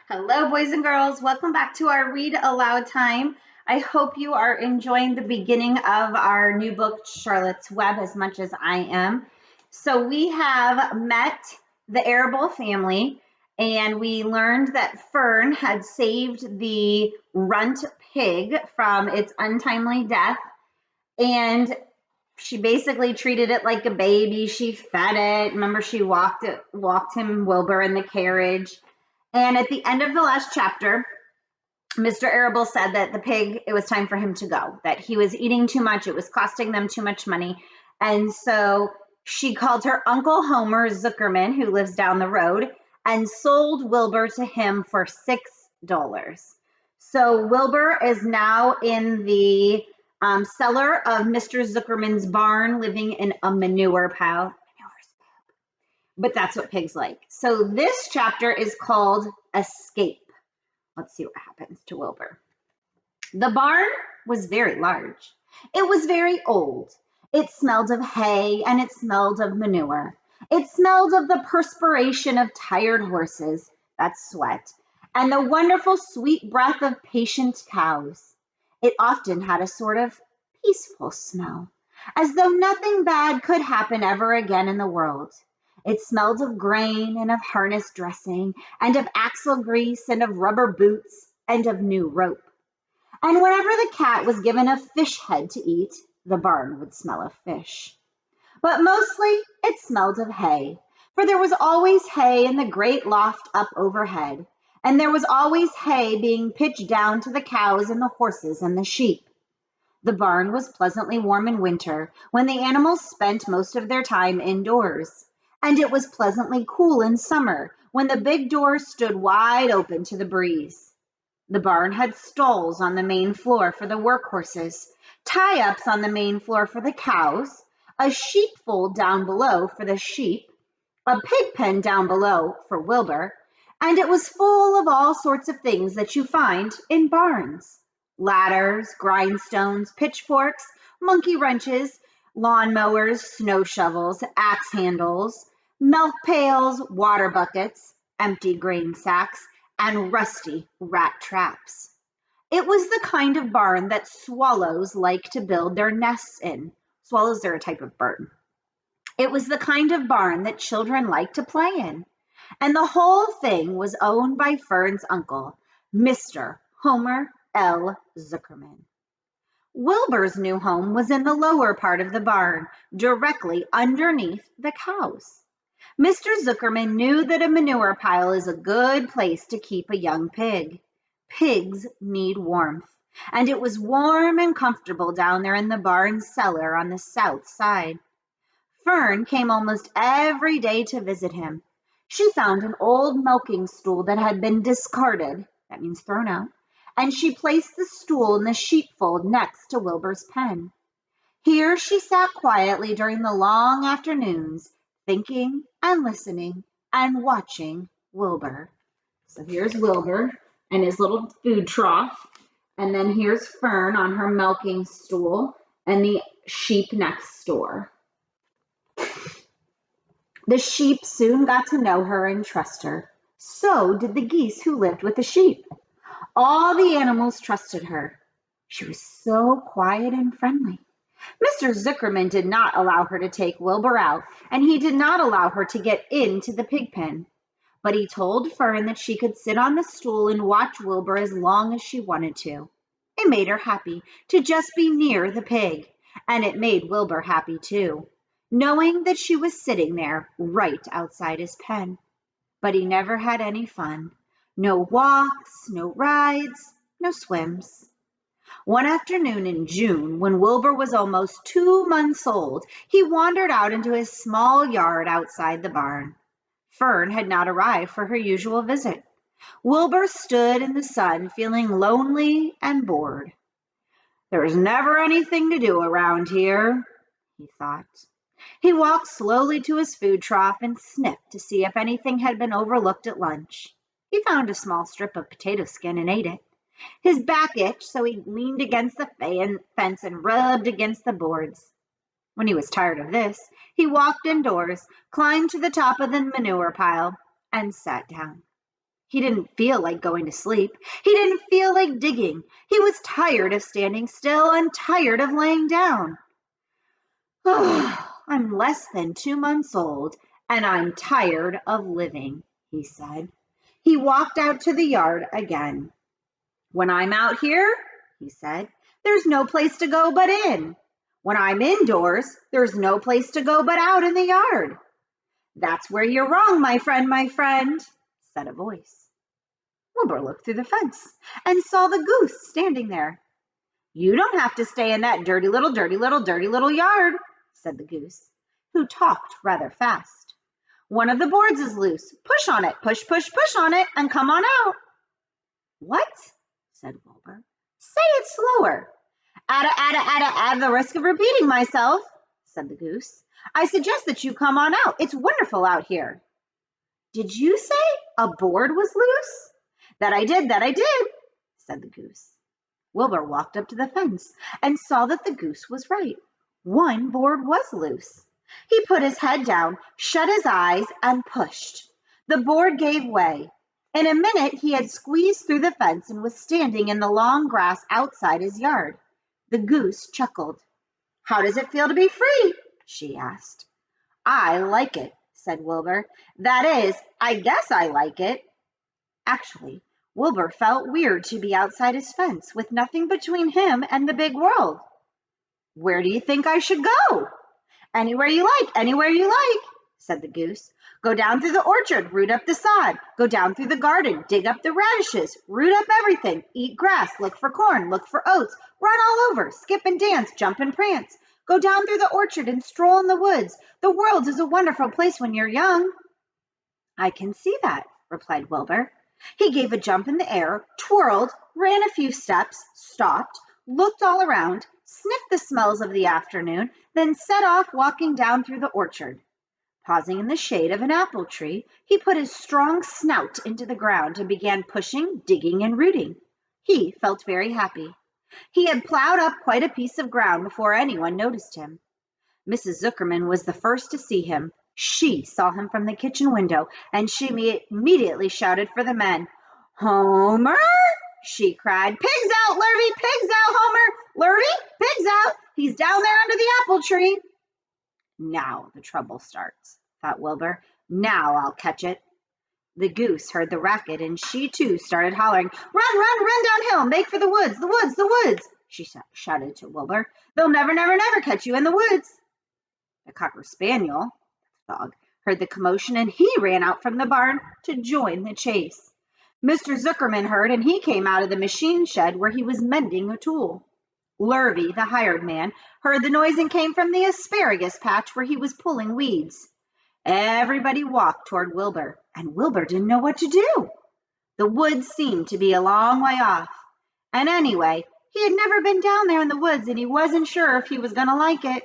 Hello, boys and girls. Welcome back to our Read Aloud time. I hope you are enjoying the beginning of our new book, Charlotte's Web, as much as I am. So, we have met the Arable family, and we learned that Fern had saved the runt pig from its untimely death. And she basically treated it like a baby. She fed it. Remember, she walked him, Wilbur, in the carriage. And at the end of the last chapter, Mr. Arable said that the pig, it was time for him to go, that he was eating too much. It was costing them too much money. And so she called her Uncle Homer Zuckerman, who lives down the road, and sold Wilbur to him for $6. So Wilbur is now in the cellar of Mr. Zuckerman's barn, living in a manure pile. But that's what pigs like. So this chapter is called Escape. Let's see what happens to Wilbur. The barn was very large. It was very old. It smelled of hay and it smelled of manure. It smelled of the perspiration of tired horses, that's sweat, and the wonderful sweet breath of patient cows. It often had a sort of peaceful smell, as though nothing bad could happen ever again in the world. It smelled of grain and of harness dressing and of axle grease and of rubber boots and of new rope. And whenever the cat was given a fish head to eat, the barn would smell of fish. But mostly it smelled of hay, for there was always hay in the great loft up overhead, and there was always hay being pitched down to the cows and the horses and the sheep. The barn was pleasantly warm in winter, when the animals spent most of their time indoors, and it was pleasantly cool in summer, when the big doors stood wide open to the breeze. The barn had stalls on the main floor for the work horses, tie-ups on the main floor for the cows, a sheepfold down below for the sheep, a pig pen down below for Wilbur, and it was full of all sorts of things that you find in barns: ladders, grindstones, pitchforks, monkey wrenches, lawn mowers, snow shovels, axe handles, milk pails, water buckets, empty grain sacks, and rusty rat traps. It was the kind of barn that swallows like to build their nests in. Swallows are a type of bird. It was the kind of barn that children like to play in. And the whole thing was owned by Fern's uncle, Mr. Homer L. Zuckerman. Wilbur's new home was in the lower part of the barn, directly underneath the cows. Mr. Zuckerman knew that a manure pile is a good place to keep a young pig. Pigs need warmth, and it was warm and comfortable down there in the barn cellar on the south side. Fern came almost every day to visit him. She found an old milking stool that had been discarded, that means thrown out, and she placed the stool in the sheepfold next to Wilbur's pen. Here she sat quietly during the long afternoons, thinking and listening and watching Wilbur. So here's Wilbur and his little food trough, and then here's Fern on her milking stool and the sheep next door. The sheep soon got to know her and trust her. So did the geese who lived with the sheep. All the animals trusted her. She was so quiet and friendly. Mr. Zuckerman did not allow her to take Wilbur out, and he did not allow her to get into the pig pen. But he told Fern that she could sit on the stool and watch Wilbur as long as she wanted to. It made her happy to just be near the pig, and it made Wilbur happy too, knowing that she was sitting there right outside his pen. But he never had any fun. No walks, no rides, no swims. One afternoon in June, when Wilbur was almost 2 months old, he wandered out into his small yard outside the barn. Fern had not arrived for her usual visit. Wilbur stood in the sun, feeling lonely and bored. "There's never anything to do around here," he thought. He walked slowly to his food trough and sniffed to see if anything had been overlooked at lunch. He found a small strip of potato skin and ate it. His back itched, so he leaned against the fence and rubbed against the boards. When he was tired of this, he walked indoors, climbed to the top of the manure pile, and sat down. He didn't feel like going to sleep. He didn't feel like digging. He was tired of standing still and tired of laying down. I'm less than 2 months old, and I'm tired of living, he said. He walked out to the yard again. When I'm out here, he said, there's no place to go but in. When I'm indoors, there's no place to go but out in the yard. That's where you're wrong, my friend, said a voice. Wilbur looked through the fence and saw the goose standing there. You don't have to stay in that dirty little yard, said the goose, who talked rather fast. One of the boards is loose. Push on it, push on it, and come on out. What? Said Wilbur. Say it slower. At the risk of repeating myself, said the goose, I suggest that you come on out. It's wonderful out here. Did you say a board was loose? That I did, said the goose. Wilbur walked up to the fence and saw that the goose was right. One board was loose. He put his head down, shut his eyes, and pushed. The board gave way. In a minute, he had squeezed through the fence and was standing in the long grass outside his yard. The goose chuckled. How does it feel to be free? She asked. I like it, said Wilbur. That is, I guess I like it. Actually, Wilbur felt weird to be outside his fence with nothing between him and the big world. Where do you think I should go? Anywhere you like, said the goose. Go down through the orchard, root up the sod. Go down through the garden, dig up the radishes, root up everything, eat grass, look for corn, look for oats, run all over, skip and dance, jump and prance. Go down through the orchard and stroll in the woods. The world is a wonderful place when you're young. I can see that, replied Wilbur. He gave a jump in the air, twirled, ran a few steps, stopped, looked all around, sniffed the smells of the afternoon, then set off walking down through the orchard. Pausing in the shade of an apple tree, he put his strong snout into the ground and began pushing, digging, and rooting. He felt very happy. He had plowed up quite a piece of ground before anyone noticed him. Mrs. Zuckerman was the first to see him. She saw him from the kitchen window, and she immediately shouted for the men. Homer, she cried. Pigs out, Lurvy, pigs out, Homer. Lurvy, pigs out. He's down there under the apple tree. Now the trouble starts, thought Wilbur. Now I'll catch it. The goose heard the racket, and she too started hollering. Run downhill, make for the woods, the woods, she shouted to Wilbur. They'll never catch you in the woods. The cocker spaniel, the dog, heard the commotion, and he ran out from the barn to join the chase. Mr. Zuckerman heard, and he came out of the machine shed where he was mending a tool. Lurvy, the hired man, heard the noise and came from the asparagus patch where he was pulling weeds. Everybody walked toward Wilbur, and Wilbur didn't know what to do. The woods seemed to be a long way off. And anyway, he had never been down there in the woods, and he wasn't sure if he was going to like it.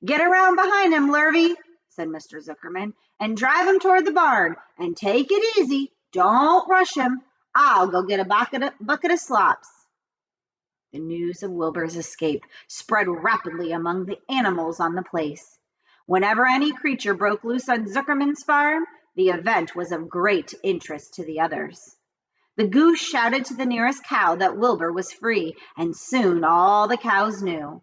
Get around behind him, Lurvy, said Mr. Zuckerman, and drive him toward the barn. And take it easy. Don't rush him. I'll go get a bucket of slops. The news of Wilbur's escape spread rapidly among the animals on the place. Whenever any creature broke loose on Zuckerman's farm, the event was of great interest to the others. The goose shouted to the nearest cow that Wilbur was free, and soon all the cows knew.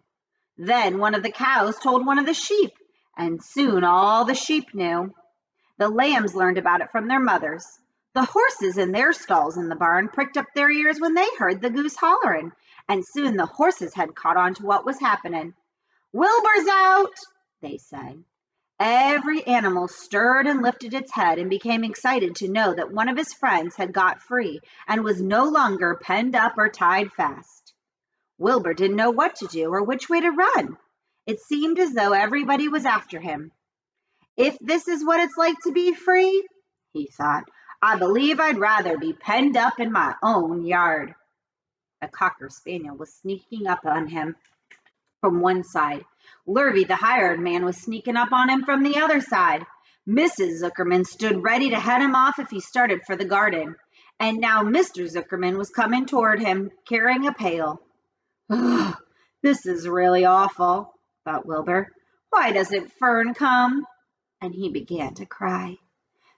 Then one of the cows told one of the sheep, and soon all the sheep knew. The lambs learned about it from their mothers. The horses in their stalls in the barn pricked up their ears when they heard the goose hollering, and soon the horses had caught on to what was happening. Wilbur's out, they said. Every animal stirred and lifted its head and became excited to know that one of his friends had got free and was no longer penned up or tied fast. Wilbur didn't know what to do or which way to run. It seemed as though everybody was after him. If this is what it's like to be free, he thought, I believe I'd rather be penned up in my own yard. A cocker spaniel was sneaking up on him from one side. Lurvy, the hired man, was sneaking up on him from the other side. Mrs. Zuckerman stood ready to head him off if he started for the garden. And now Mr. Zuckerman was coming toward him, carrying a pail. Ugh, this is really awful, thought Wilbur. Why doesn't Fern come? And he began to cry.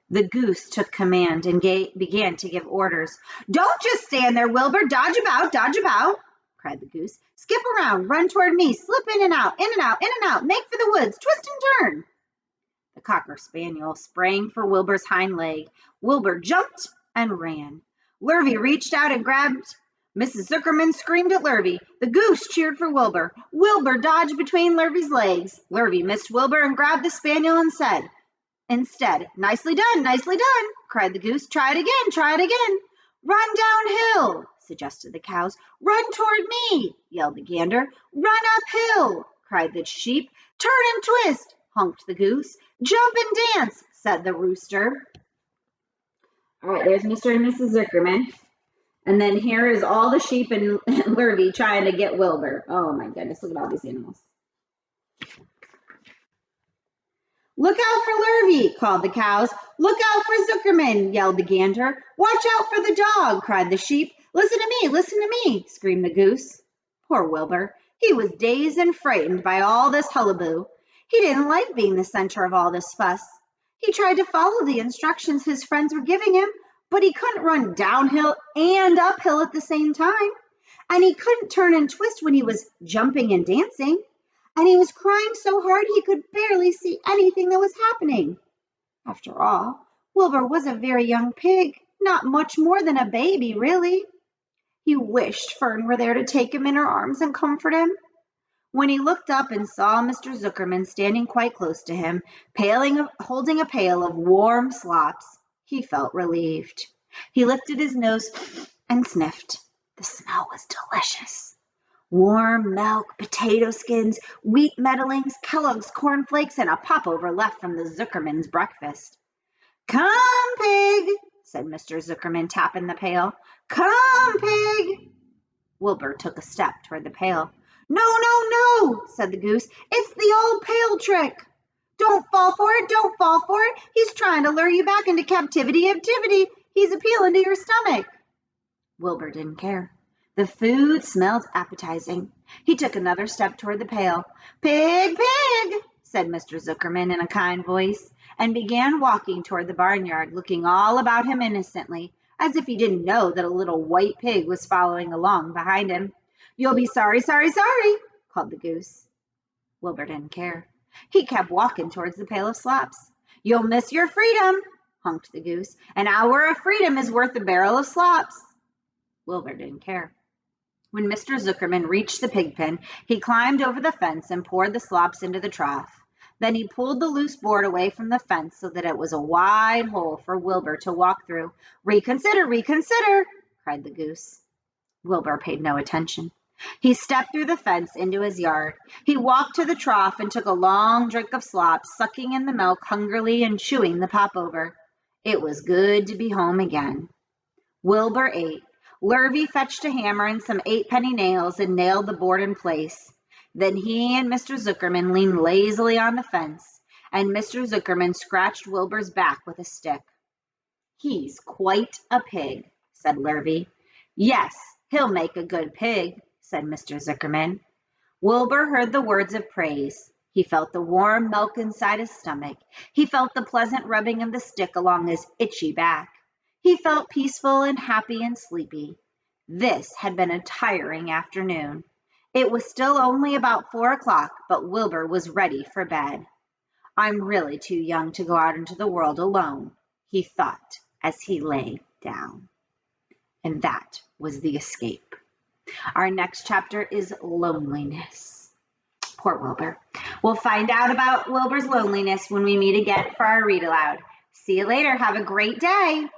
The goose took command and began to give orders. "Don't just stand there, Wilbur. Dodge about," cried the goose. "Skip around, run toward me, slip in and out, in and out, in and out, make for the woods, twist and turn." The cocker spaniel sprang for Wilbur's hind leg. Wilbur jumped and ran. Lurvy reached out and grabbed. Mrs. Zuckerman screamed at Lurvy. The goose cheered for Wilbur. Wilbur dodged between Lurvy's legs. Lurvy missed Wilbur and grabbed the spaniel and said, instead, "Nicely done, cried the goose. Try it again. Run downhill, suggested the cows. Run toward me, yelled the gander. Run uphill, cried the sheep. Turn and twist, honked the goose. Jump and dance, said the rooster. All right, there's Mr. and Mrs. Zuckerman. And then here is all the sheep and Lurvy trying to get Wilbur. Oh my goodness, look at all these animals. "Look out for Lurvy," called the cows. "Look out for Zuckerman," yelled the gander. "Watch out for the dog," cried the sheep. Listen to me, screamed the goose. Poor Wilbur. He was dazed and frightened by all this hullabaloo. He didn't like being the center of all this fuss. He tried to follow the instructions his friends were giving him, but he couldn't run downhill and uphill at the same time. And he couldn't turn and twist when he was jumping and dancing. And he was crying so hard he could barely see anything that was happening. After all, Wilbur was a very young pig, not much more than a baby, really. He wished Fern were there to take him in her arms and comfort him. When he looked up and saw Mr. Zuckerman standing quite close to him, holding a pail of warm slops, he felt relieved. He lifted his nose and sniffed. The smell was delicious. Warm milk, potato skins, wheat meddlings, Kellogg's cornflakes, and a popover left from the Zuckerman's breakfast. "Come, pig," said Mr. Zuckerman, tapping the pail. "Come, pig." Wilbur took a step toward the pail. No, said the goose. "It's the old pail trick. Don't fall for it. He's trying to lure you back into captivity. He's appealing to your stomach." Wilbur didn't care. The food smelled appetizing. He took another step toward the pail. Pig, said Mr. Zuckerman in a kind voice, and began walking toward the barnyard, looking all about him innocently, as if he didn't know that a little white pig was following along behind him. "You'll be sorry, called the goose. Wilbur didn't care. He kept walking towards the pail of slops. "You'll miss your freedom," honked the goose. "An hour of freedom is worth a barrel of slops." Wilbur didn't care. When Mr. Zuckerman reached the pig pen, he climbed over the fence and poured the slops into the trough. Then he pulled the loose board away from the fence so that it was a wide hole for Wilbur to walk through. Reconsider, cried the goose. Wilbur paid no attention. He stepped through the fence into his yard. He walked to the trough and took a long drink of slop, sucking in the milk hungrily and chewing the popover. It was good to be home again. Wilbur ate. Lurvy fetched a hammer and some 8-penny nails and nailed the board in place. Then he and Mr. Zuckerman leaned lazily on the fence, and Mr. Zuckerman scratched Wilbur's back with a stick. "He's quite a pig," said Lurvy. "Yes, he'll make a good pig," said Mr. Zuckerman. Wilbur heard the words of praise. He felt the warm milk inside his stomach. He felt the pleasant rubbing of the stick along his itchy back. He felt peaceful and happy and sleepy. This had been a tiring afternoon. It was still only about 4 o'clock, but Wilbur was ready for bed. "I'm really too young to go out into the world alone," he thought as he lay down. And that was the escape. Our next chapter is loneliness. Poor Wilbur. We'll find out about Wilbur's loneliness when we meet again for our read aloud. See you later. Have a great day.